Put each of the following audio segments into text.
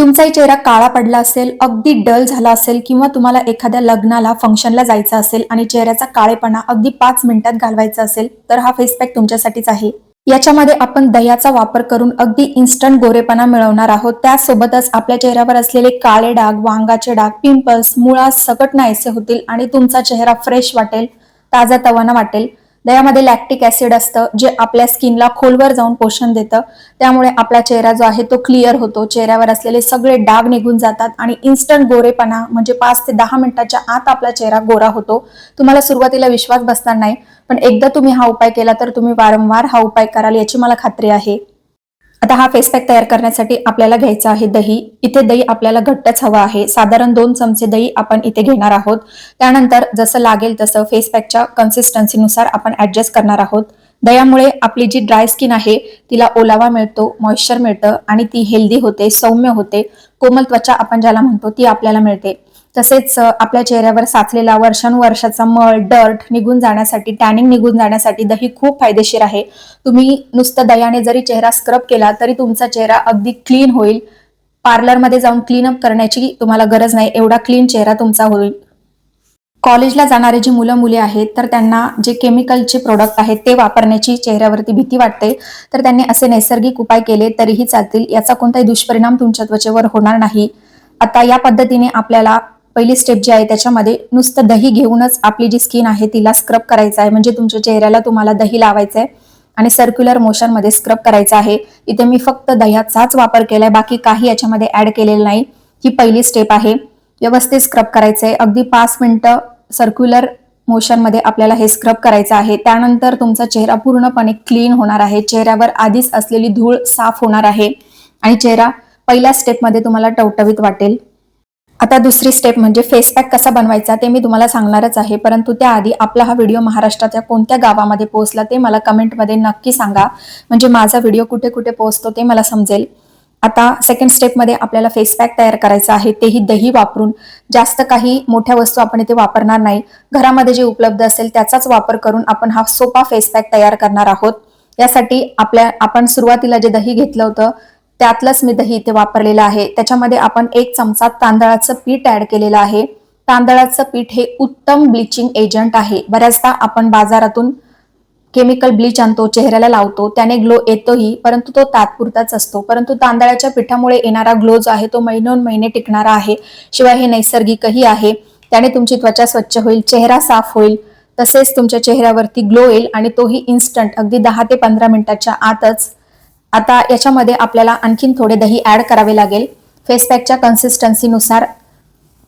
तुमचाही चेहरा काळा पडला असेल, अगदी डल झाला असेल किंवा तुम्हाला एखाद्या लग्नाला, फंक्शनला जायचं असेल आणि चेहऱ्याचा काळेपणा अगदी 5 मिनिटात घालवायचा असेल, तर हा फेस पॅक तुमच्यासाठीच आहे. याच्यामध्ये आपण दह्याचा वापर करून अगदी इन्स्टंट गोरेपणा मिळवणार आहोत. त्यासोबतच आपल्या चेहऱ्यावर असलेले काळे डाग, वांगाचे डाग, पिंपल्स मुळात सकट नाहीसे होतील आणि तुमचा चेहरा फ्रेश वाटेल, ताजातवाना वाटेल. दह्यामध्ये लॅक्टिक ऍसिड असतं, जे आपल्या स्किनला खोलवर जाऊन पोषण देतं. त्यामुळे आपला चेहरा जो आहे तो क्लिअर होतो. चेहऱ्यावर असलेले सगळे डाग निघून जातात आणि इन्स्टंट गोरेपणा म्हणजे 5 ते 10 मिनिटाच्या आत आपला चेहरा गोरा होतो. तुम्हाला सुरुवातीला विश्वास बसणार नाही, पण एकदा तुम्ही हा उपाय केला तर तुम्ही वारंवार हा उपाय कराल याची मला खात्री आहे. आता हा फेस पॅक तयार करण्यासाठी आपल्याला घ्यायचं आहे दही. इथे दही आपल्याला घट्टच हवं आहे. साधारण 2 चमचे दही आपण इथे घेणार आहोत. त्यानंतर जसं लागेल तसं फेस पॅकच्या कन्सिस्टन्सीनुसार आपण ऍडजस्ट करणार आहोत. दह्यामुळे आपली जी ड्राय स्किन आहे तिला ओलावा मिळतो, मॉइश्चर मिळतं आणि ती हेल्दी होते, सौम्य होते. कोमल त्वचा आपण ज्याला म्हणतो ती आपल्याला मिळते. तसेच आपल्या चेहऱ्यावर साचलेला वर्षानुवर्षाचा मळ, डर्ट निघून जाण्यासाठी, टॅनिंग निघून जाण्यासाठी दही खूप फायदेशीर आहे. तुम्ही नुसतं दह्याने जरी चेहरा स्क्रब केला तरी तुमचा चेहरा अगदी क्लीन होईल. पार्लरमध्ये जाऊन क्लीनअप करण्याची तुम्हाला गरज नाही, एवढा क्लीन चेहरा तुमचा होईल. कॉलेजला जाणारे जी मुलं मुली आहेत तर त्यांना जे केमिकलचे प्रोडक्ट आहेत ते वापरण्याची चेहऱ्यावरती भीती वाटते, तर त्यांनी असे नैसर्गिक उपाय केले तरीही चालतील. याचा कोणताही दुष्परिणाम तुमच्या त्वचेवर होणार नाही. आता या पद्धतीने आपल्याला पहिली स्टेप जी आहे त्याच्यामध्ये नुसतं दही घेऊनच आपली जी स्किन आहे तिला स्क्रब करायचं आहे. म्हणजे तुमच्या चेहऱ्याला तुम्हाला दही लावायचं आहे आणि सर्क्युलर मोशन मध्ये स्क्रब करायचं आहे. इथे मी फक्त दह्याचाच वापर केलाय, बाकी काही याच्यामध्ये ऍड केलेलं नाही. ही पहिली स्टेप आहे. व्यवस्थित स्क्रब करायचंय. अगदी 5 मिनिटं सर्क्युलर मोशन मध्ये आपल्याला हे स्क्रब करायचं आहे. त्यानंतर तुमचा चेहरा पूर्णपणे क्लीन होणार आहे. चेहऱ्यावर आधीच असलेली धूळ साफ होणार आहे आणि चेहरा पहिल्या स्टेपमध्ये तुम्हाला टवटवीत वाटेल. आता दुसरी स्टेप म्हणजे फेस पॅक कसा बनवायचा ते मी तुम्हाला सांगणारच आहे, परंतु त्याआधी आपला हा व्हिडिओ महाराष्ट्राच्या कोणत्या गावामध्ये पोहोचला ते मला कमेंटमध्ये नक्की सांगा, म्हणजे माझा व्हिडिओ कुठे कुठे पोहोचतो ते मला समजेल. आता सेकंड स्टेपमध्ये आपल्याला फेस पॅक तयार करायचा आहे, तेही दही वापरून. जास्त काही मोठ्या वस्तू आपण इथे वापरणार नाही. घरामध्ये जे उपलब्ध असेल त्याचाच वापर करून आपण हा सोपा फेस पॅक तयार करणार आहोत. यासाठी आपण सुरुवातीला जे दही घेतलं होतं त्यातलंच मी दही इथे वापरलेलं आहे. त्याच्यामध्ये आपण 1 चमचा तांदळाचं पीठ ऍड केलेलं आहे. तांदळाचं पीठ हे उत्तम ब्लिचिंग एजंट आहे. बऱ्याचदा आपण बाजारातून केमिकल ब्लीच आणतो, चेहऱ्याला लावतो, त्याने ग्लो येतोही, परंतु तो तात्पुरताच असतो. परंतु तांदळाच्या पिठामुळे येणारा ग्लो जो आहे तो महिनोन-महिने टिकणारा आहे. शिवाय हे नैसर्गिकही आहे. त्याने तुमची त्वचा स्वच्छ होईल, चेहरा साफ होईल, तसेच तुमच्या चेहऱ्यावरती ग्लो येईल आणि तोही इन्स्टंट, अगदी 10 ते 15 मिनिटाच्या आतच. आता याच्यामध्ये आपल्याला आणखीन थोडे दही ऍड करावे लागेल. फेस पॅकच्या कन्सिस्टन्सीनुसार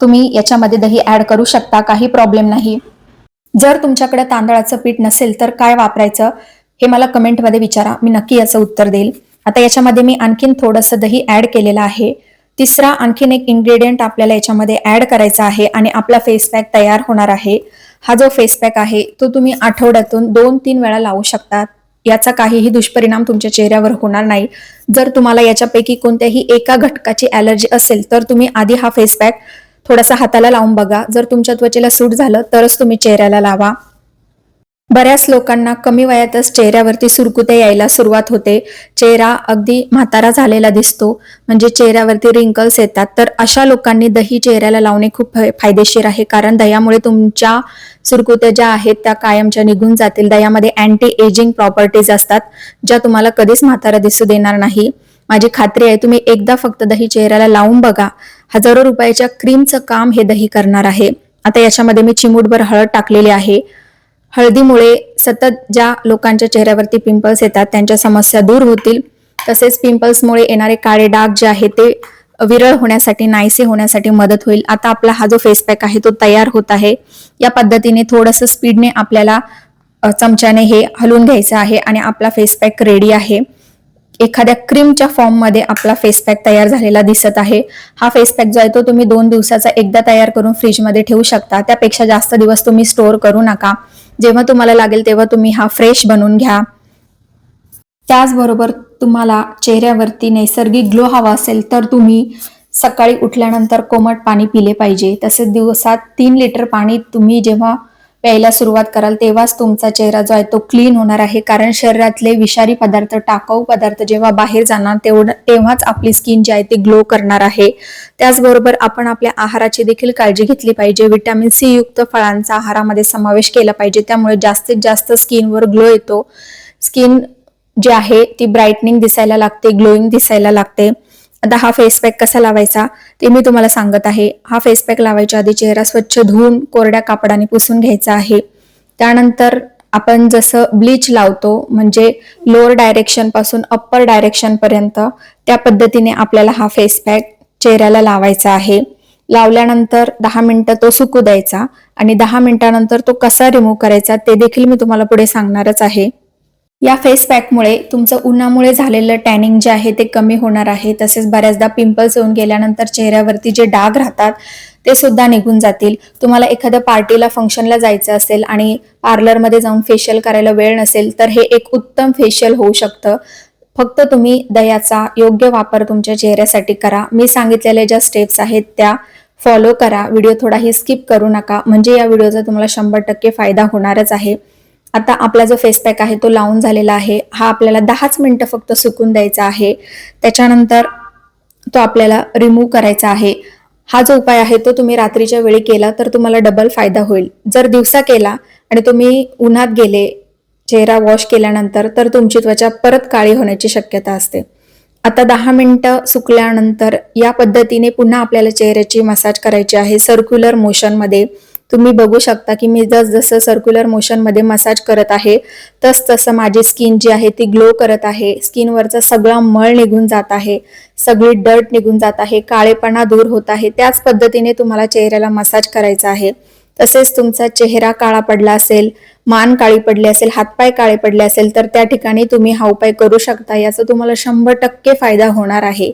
तुम्ही याच्यामध्ये दही ऍड करू शकता, काही प्रॉब्लेम नाही. जर तुमच्याकडे तांदळाचं पीठ नसेल तर काय वापरायचं हे मला कमेंटमध्ये विचारा, मी नक्की याचं उत्तर देईल. आता याच्यामध्ये मी आणखीन थोडंसं दही ऍड केलेलं आहे. तिसरा आणखीन एक इन्ग्रेडियंट आपल्याला याच्यामध्ये ऍड करायचा आहे आणि आपला फेस पॅक तयार होणार आहे. हा जो फेस पॅक आहे तो तुम्ही आठवड्यातून 2-3 वेळा लावू शकता. याचा काहीही दुष्परिणाम तुमच्या चेहऱ्यावर होणार नाही. जर तुम्हाला याच्यापैकी कोणत्याही एका घटकाची ॲलर्जी असेल तर तुम्ही आधी हा फेस पॅक थोडासा हाताला लावून बघा. जर तुमच्या त्वचेला सूट झालं तरच तुम्ही चेहऱ्याला लावा. बऱ्याच लोकांना कमी वयातच चेहऱ्यावरती सुरकुत्या यायला सुरुवात होते. चेहरा अगदी म्हातारा झालेला दिसतो, म्हणजे चेहऱ्यावरती रिंकल्स येतात. तर अशा लोकांनी दही चेहऱ्याला लावणे खूप फायदेशीर आहे, कारण दह्यामुळे तुमच्या सुरकुत्या ज्या आहेत त्या कायमच्या निघून जातील. दह्यामध्ये अँटी एजिंग प्रॉपर्टीज असतात, ज्या तुम्हाला कधीच म्हातारा दिसू देणार नाही. माझी खात्री आहे, तुम्ही एकदा फक्त दही चेहऱ्याला लावून बघा. हजारो रुपयाच्या क्रीमचं काम हे दही करणार आहे. आता याच्यामध्ये मी चिमूटभर हळद टाकलेली आहे. हळदीमुळे सतत ज्या लोकांच्या चेहऱ्यावरती पिंपल्स येतात त्यांच्या समस्या दूर होतील. तसेच पिंपल्समुळे येणारे काळे डाग जे आहेत ते विरळ होण्यासाठी, नाहीसे होण्यासाठी मदत होईल. आता आपला हा जो फेस पॅक आहे तो तयार होत आहे. या पद्धतीने थोडंसं स्पीडने आपल्याला चमच्याने हे हलवून घ्यायचं आहे आणि आपला फेस पॅक रेडी आहे. एखाद्या क्रीमच्या फॉर्म मध्ये आपला फेस पॅक तयार झालेला दिसत आहे. हा फेस पॅक जो आहे तो तुम्ही 2 दिवसाचा एकदा तयार करून फ्रीजमध्ये ठेवू शकता. त्यापेक्षा जास्त दिवस तुम्ही स्टोअर करू नका. जेव्हा तुम्हाला लागेल तेव्हा तुम्ही हा फ्रेश बनवून घ्या. त्याचबरोबर तुम्हाला चेहऱ्यावरती नैसर्गिक ग्लो हवा असेल तर तुम्ही सकाळी उठल्यानंतर कोमट पाणी पिले पाहिजे. तसेच दिवसात 3 लिटर पाणी तुम्ही जेव्हा प्यायला सुरुवात कराल तेव्हाच तुमचा चेहरा जो आहे तो क्लीन होणार आहे. कारण शरीरातले विषारी पदार्थ, टाकाऊ पदार्थ जेव्हा बाहेर जाणार तेव्हाच आपली स्किन जी आहे ती ग्लो करणार आहे. त्याचबरोबर आपण आपल्या आहाराची देखील काळजी घेतली पाहिजे. व्हिटॅमिन सी युक्त फळांचा आहारामध्ये समावेश केला पाहिजे. त्यामुळे जास्तीत जास्त स्किनवर ग्लो येतो. स्किन जी आहे ती ब्राईटनिंग दिसायला लागते, ग्लोईंग दिसायला लागते. आता हा फेस पॅक कसा लावायचा ते मी तुम्हाला सांगत आहे. हा फेस पॅक लावायच्या आधी चेहरा स्वच्छ धुवून कोरड्या कापडाने पुसून घ्यायचा आहे. त्यानंतर आपण जसं ब्लीच लावतो म्हणजे लोअर डायरेक्शन पासून अप्पर डायरेक्शन पर्यंत त्या पद्धतीने आपल्याला हा फेस पॅक चेहऱ्याला लावायचा आहे. लावल्यानंतर 10 मिनिटं तो सुकू द्यायचा आणि 10 मिनिटानंतर तो कसा रिमूव्ह करायचा ते देखील मी तुम्हाला पुढे सांगणारच आहे. या फेस पॅकमुळे तुमचं उन्हामुळे झालेलं टॅनिंग जे आहे ते कमी होणार आहे. तसेच बऱ्याचदा पिंपल्स येऊन गेल्यानंतर चेहऱ्यावरती जे डाग राहतात ते सुद्धा निघून जातील. तुम्हाला एखाद्या पार्टीला, फंक्शनला जायचं असेल आणि पार्लरमध्ये जाऊन फेशियल करायला वेळ नसेल तर हे एक उत्तम फेशियल होऊ शकतं. फक्त तुम्ही दह्याचा योग्य वापर तुमच्या चेहऱ्यासाठी करा. मी सांगितलेल्या ज्या स्टेप्स आहेत त्या फॉलो करा. व्हिडिओ थोडाही स्किप करू नका, म्हणजे या व्हिडिओचा तुम्हाला 100% फायदा होणारच आहे. आता आपला जो फेस पॅक आहे तो लावून झालेला आहे. हा आपल्याला 10च मिनिटं फक्त सुकून द्यायचा आहे. त्याच्यानंतर तो आपल्याला रिमूव्ह करायचा आहे. हा जो उपाय आहे तो तुम्ही रात्रीच्या वेळी केला तर तुम्हाला डबल फायदा होईल. जर दिवसा केला आणि तुम्ही उन्हात गेले चेहरा वॉश केल्यानंतर तर तुमची त्वचा परत काळी होण्याची शक्यता असते. आता 10 मिनिटं सुकल्यानंतर या पद्धतीने पुन्हा आपल्याला चेहऱ्याची मसाज करायची आहे सर्क्युलर मोशनमध्ये. तुम्ही बघू शकता की मी जसं सर्क्युलर मोशनमध्ये मसाज करत आहे तसं माझी स्किन जी आहे ती ग्लो करत आहे. स्किनवरचा सगळा मळ निघून जात आहे, सगळी डर्ट निघून जात आहे, काळेपणा दूर होत आहे. त्याच पद्धतीने तुम्हाला चेहऱ्याला मसाज करायचा आहे. तसेच तुमचा चेहरा काळा पडला असेल, मान काळी पडली असेल, हातपाय काळे पडले असेल तर त्या ठिकाणी तुम्ही हा उपाय करू शकता. याचा तुम्हाला 100% फायदा होणार आहे.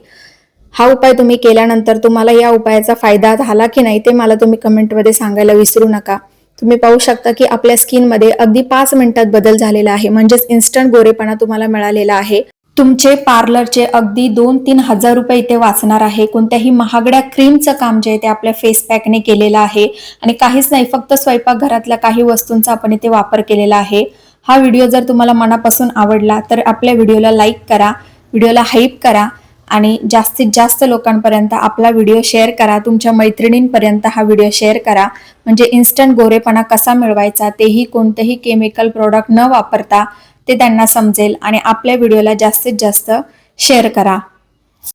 हा उपाय तुम्ही केल्यानंतर तुम्हाला या उपायाचा फायदा झाला की नाही ते मला तुम्ही कमेंटमध्ये सांगायला विसरू नका. तुम्ही पाहू शकता की आपल्या स्किनमध्ये अगदी 5 मिनिटात बदल झालेला आहे, म्हणजेच इन्स्टंट गोरेपणा तुम्हाला मिळालेला आहे. तुमचे पार्लरचे अगदी 2-3 हजार रुपये इथे वाचणार आहे. कोणत्याही महागड्या क्रीमचं काम जे आहे ते आपल्या फेस पॅकने केलेलं आहे आणि काहीच नाही, फक्त स्वयंपाकघरातल्या काही वस्तूंचा आपण इथे वापर केलेला आहे. हा व्हिडिओ जर तुम्हाला मनापासून आवडला तर आपल्या व्हिडिओला लाईक करा, व्हिडिओला हाईप करा आणि जास्तीत जास्त लोकांपर्यंत आपला व्हिडिओ शेअर करा. तुमच्या मैत्रिणींपर्यंत हा व्हिडिओ शेअर करा, म्हणजे इन्स्टंट गोरेपणा कसा मिळवायचा तेही कोणतेही केमिकल प्रोडक्ट न वापरता ते त्यांना समजेल आणि आपल्या व्हिडिओला जास्तीत जास्त शेअर करा.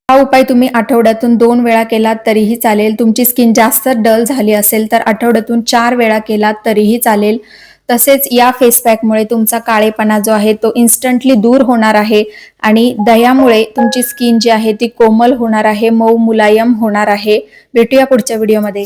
हा उपाय तुम्ही आठवड्यातून 2 वेळा केलात तरीही चालेल. तुमची स्किन जास्त डल झाली असेल तर आठवड्यातून 4 वेळा केलात तरीही चालेल. तसेच या फेस पॅकमुळे तुमचा काळेपणा जो आहे तो इन्स्टंटली दूर होणार आहे आणि दह्यामुळे तुमची स्किन जी आहे ती कोमल होणार आहे, मऊ मुलायम होणार आहे. भेटूया पुढच्या व्हिडिओमध्ये.